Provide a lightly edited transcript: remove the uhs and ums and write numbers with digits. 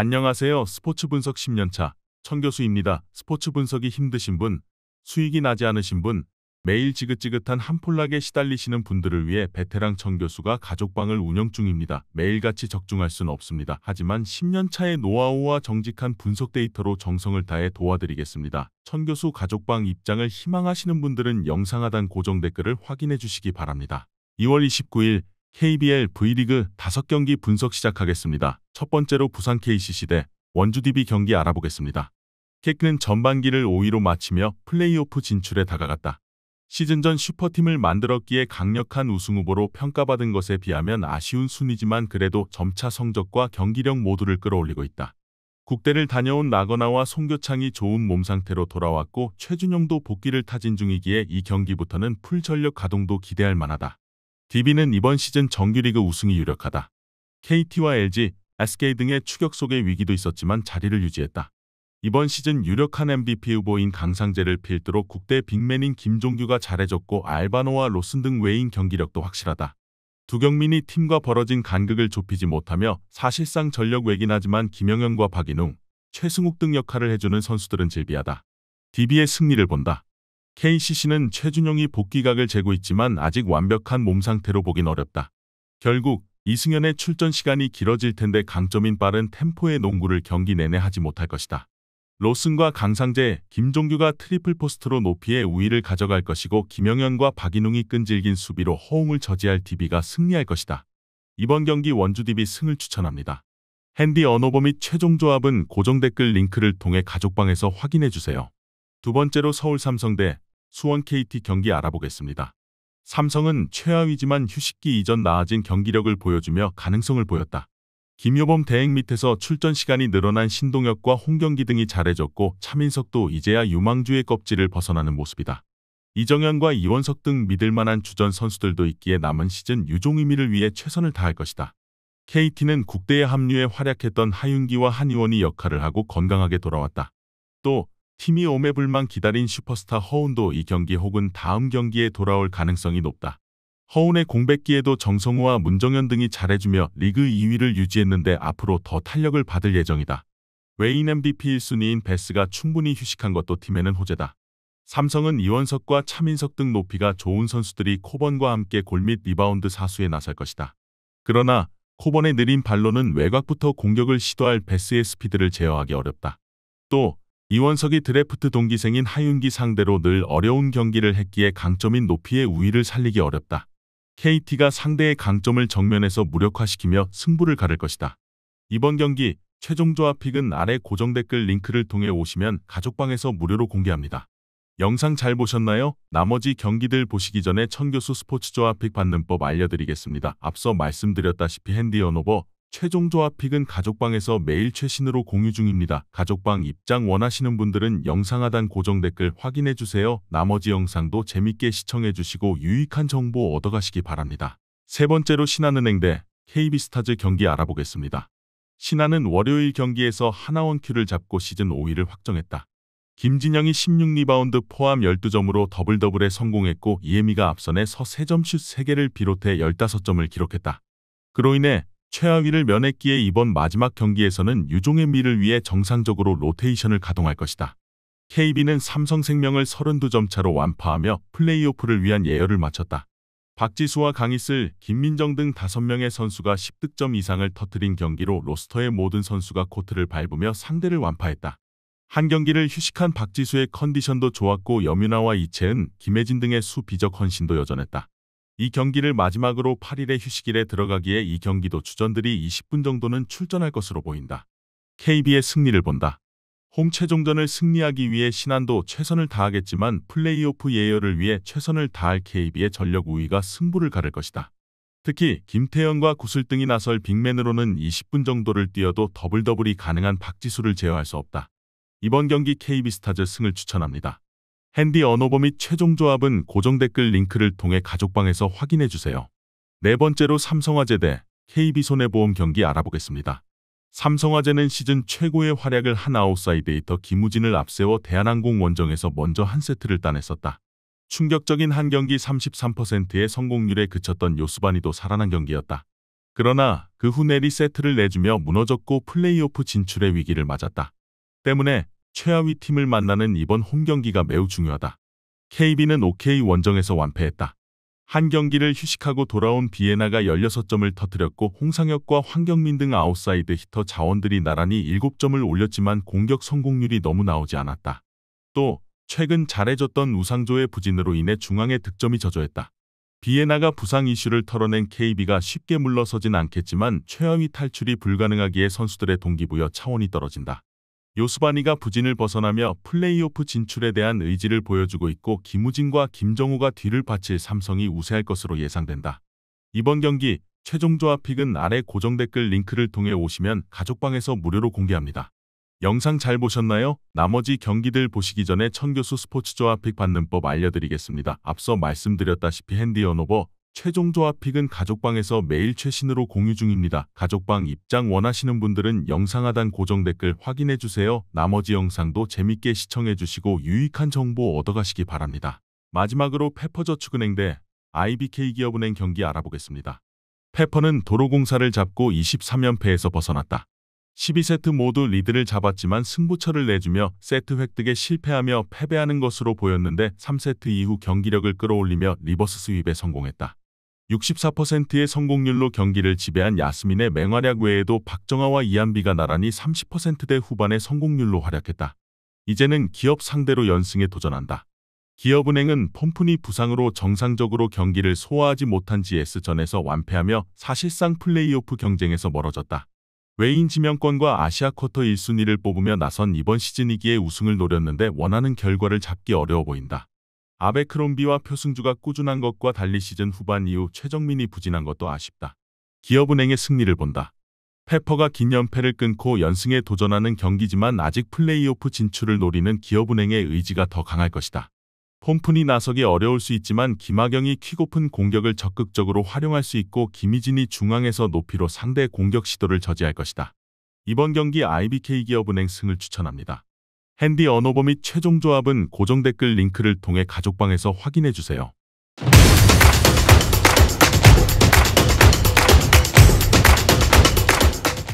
안녕하세요. 스포츠 분석 10년차 천교수입니다. 스포츠 분석이 힘드신 분, 수익이 나지 않으신 분, 매일 지긋지긋한 한 폴락에 시달리시는 분들을 위해 베테랑 천교수가 가족방을 운영 중입니다. 매일같이 적중할 수는 없습니다. 하지만 10년차의 노하우와 정직한 분석 데이터로 정성을 다해 도와드리겠습니다. 천교수 가족방 입장을 희망하시는 분들은 영상 하단 고정 댓글을 확인해 주시기 바랍니다. 2월 29일 KBL V리그 5경기 분석 시작하겠습니다. 첫 번째로 부산 KCC 대 원주 DB 경기 알아보겠습니다. KC는 전반기를 5위로 마치며 플레이오프 진출에 다가갔다. 시즌 전 슈퍼팀을 만들었기에 강력한 우승 후보로 평가받은 것에 비하면 아쉬운 순위지만 그래도 점차 성적과 경기력 모두를 끌어올리고 있다. 국대를 다녀온 나거나와 송교창이 좋은 몸 상태로 돌아왔고 최준용도 복귀를 타진 중이기에 이 경기부터는 풀 전력 가동도 기대할 만하다. DB는 이번 시즌 정규리그 우승이 유력하다. KT와 LG, SK 등의 추격 속의 위기도 있었지만 자리를 유지했다. 이번 시즌 유력한 MVP 후보인 강상재를 필두로 국대 빅맨인 김종규가 잘해줬고 알바노와 로슨 등 외인 경기력도 확실하다. 두경민이 팀과 벌어진 간극을 좁히지 못하며 사실상 전력 외긴 하지만 김영현과 박인웅, 최승욱 등 역할을 해주는 선수들은 질비하다. DB의 승리를 본다. KCC는 최준용이 복귀각을 재고 있지만 아직 완벽한 몸 상태로 보긴 어렵다. 결국 이승현의 출전 시간이 길어질 텐데 강점인 빠른 템포의 농구를 경기 내내 하지 못할 것이다. 로슨과 강상재, 김종규가 트리플 포스트로 높이의 우위를 가져갈 것이고 김영현과 박인웅이 끈질긴 수비로 허웅을 저지할 DB가 승리할 것이다. 이번 경기 원주 DB 승을 추천합니다. 핸디 언어버 및 최종 조합은 고정 댓글 링크를 통해 가족방에서 확인해주세요. 두 번째로 서울 삼성 대 수원 KT 경기 알아보겠습니다. 삼성은 최하위지만 휴식기 이전 나아진 경기력을 보여주며 가능성을 보였다. 김효범 대행 밑에서 출전 시간이 늘어난 신동엽과 홍경기 등이 잘해줬고 차민석도 이제야 유망주의 껍질을 벗어나는 모습이다. 이정현과 이원석 등 믿을만한 주전 선수들도 있기에 남은 시즌 유종 의미를 위해 최선을 다할 것이다. KT는 국대에 합류해 활약했던 하윤기와 한의원이 역할을 하고 건강하게 돌아왔다. 또 팀이 오매불망 기다린 슈퍼스타 허운도 이 경기 혹은 다음 경기에 돌아올 가능성이 높다. 허운의 공백기에도 정성우와 문정현 등이 잘해주며 리그 2위를 유지했는데 앞으로 더 탄력을 받을 예정이다. 외인 MVP 1순위인 베스가 충분히 휴식한 것도 팀에는 호재다. 삼성은 이원석과 차민석 등 높이가 좋은 선수들이 코번과 함께 골 및 리바운드 사수에 나설 것이다. 그러나 코번의 느린 발로는 외곽부터 공격을 시도할 베스의 스피드를 제어하기 어렵다. 또 이원석이 드래프트 동기생인 하윤기 상대로 늘 어려운 경기를 했기에 강점인 높이의 우위를 살리기 어렵다. KT가 상대의 강점을 정면에서 무력화시키며 승부를 가를 것이다. 이번 경기 최종 조합 픽은 아래 고정 댓글 링크를 통해 오시면 가족방에서 무료로 공개합니다. 영상 잘 보셨나요? 나머지 경기들 보시기 전에 천교수 스포츠 조합 픽 받는 법 알려드리겠습니다. 앞서 말씀드렸다시피 핸디 언오버 최종 조합 픽은 가족방에서 매일 최신으로 공유 중입니다. 가족방 입장 원하시는 분들은 영상 하단 고정 댓글 확인해주세요. 나머지 영상도 재밌게 시청해주시고 유익한 정보 얻어가시기 바랍니다. 세 번째로 신한은행 대 KB스타즈 경기 알아보겠습니다. 신한은 월요일 경기에서 하나원큐를 잡고 시즌 5위를 확정했다. 김진영이 16리바운드 포함 12점으로 더블더블에 성공했고 이혜미가 앞선에 서 3점 슛 3개를 비롯해 15점을 기록했다. 그로 인해 최하위를 면했기에 이번 마지막 경기에서는 유종의 미를 위해 정상적으로 로테이션을 가동할 것이다. KB는 삼성생명을 32점 차로 완파하며 플레이오프를 위한 예열을 마쳤다. 박지수와 강희슬, 김민정 등 5명의 선수가 10득점 이상을 터뜨린 경기로 로스터의 모든 선수가 코트를 밟으며 상대를 완파했다. 한 경기를 휴식한 박지수의 컨디션도 좋았고 염윤아와 이채은, 김혜진 등의 수비적 헌신도 여전했다. 이 경기를 마지막으로 8일의 휴식일에 들어가기에 이 경기도 주전들이 20분 정도는 출전할 것으로 보인다. KB의 승리를 본다. 홈 최종전을 승리하기 위해 신한도 최선을 다하겠지만 플레이오프 예열을 위해 최선을 다할 KB의 전력 우위가 승부를 가를 것이다. 특히 김태현과 구슬등이 나설 빅맨으로는 20분 정도를 뛰어도 더블더블이 가능한 박지수를 제어할 수 없다. 이번 경기 KB스타즈 승을 추천합니다. 핸디 언오버 및 최종 조합은 고정 댓글 링크를 통해 가족방에서 확인해주세요. 네 번째로 삼성화재 대 KB손해보험 경기 알아보겠습니다. 삼성화재는 시즌 최고의 활약을 한 아웃사이드히터 김우진을 앞세워 대한항공 원정에서 먼저 한 세트를 따냈었다. 충격적인 한 경기 33%의 성공률에 그쳤던 요스바니도 살아난 경기였다. 그러나 그 후 내리 세트를 내주며 무너졌고 플레이오프 진출의 위기를 맞았다. 때문에 최하위 팀을 만나는 이번 홈 경기가 매우 중요하다. KB는 OK 원정에서 완패했다. 한 경기를 휴식하고 돌아온 비에나가 16점을 터뜨렸고 홍상혁과 황경민 등 아웃사이드 히터 자원들이 나란히 7점을 올렸지만 공격 성공률이 너무 나오지 않았다. 또 최근 잘해줬던 우상조의 부진으로 인해 중앙에 득점이 저조했다. 비에나가 부상 이슈를 털어낸 KB가 쉽게 물러서진 않겠지만 최하위 탈출이 불가능하기에 선수들의 동기부여 차원이 떨어진다. 요스바니가 부진을 벗어나며 플레이오프 진출에 대한 의지를 보여주고 있고 김우진과 김정우가 뒤를 바칠 삼성이 우세할 것으로 예상된다. 이번 경기 최종 조합픽은 아래 고정 댓글 링크를 통해 오시면 가족방에서 무료로 공개합니다. 영상 잘 보셨나요? 나머지 경기들 보시기 전에 천교수 스포츠 조합픽 받는 법 알려드리겠습니다. 앞서 말씀드렸다시피 핸디 언오버 최종 조합픽은 가족방에서 매일 최신으로 공유 중입니다. 가족방 입장 원하시는 분들은 영상 하단 고정 댓글 확인해주세요. 나머지 영상도 재밌게 시청해주시고 유익한 정보 얻어가시기 바랍니다. 마지막으로 페퍼저축은행 대 IBK기업은행 경기 알아보겠습니다. 페퍼는 도로공사를 잡고 23연패에서 벗어났다. 12세트 모두 리드를 잡았지만 승부처를 내주며 세트 획득에 실패하며 패배하는 것으로 보였는데 3세트 이후 경기력을 끌어올리며 리버스 스윕에 성공했다. 64%의 성공률로 경기를 지배한 야스민의 맹활약 외에도 박정아와 이한비가 나란히 30%대 후반의 성공률로 활약했다. 이제는 기업 상대로 연승에 도전한다. 기업은행은 폼푼이 부상으로 정상적으로 경기를 소화하지 못한 GS전에서 완패하며 사실상 플레이오프 경쟁에서 멀어졌다. 외인 지명권과 아시아 쿼터 1순위를 뽑으며 나선 이번 시즌이기에 우승을 노렸는데 원하는 결과를 잡기 어려워 보인다. 아베크롬비와 표승주가 꾸준한 것과 달리 시즌 후반 이후 최정민이 부진한 것도 아쉽다. 기업은행의 승리를 본다. 페퍼가 긴 연패를 끊고 연승에 도전하는 경기지만 아직 플레이오프 진출을 노리는 기업은행의 의지가 더 강할 것이다. 폼푼이 나서기 어려울 수 있지만 김하경이 퀵오픈 공격을 적극적으로 활용할 수 있고 김희진이 중앙에서 높이로 상대 공격 시도를 저지할 것이다. 이번 경기 IBK기업은행 승을 추천합니다. 핸디 언오버 및 최종 조합은 고정 댓글 링크를 통해 가족방에서 확인해주세요.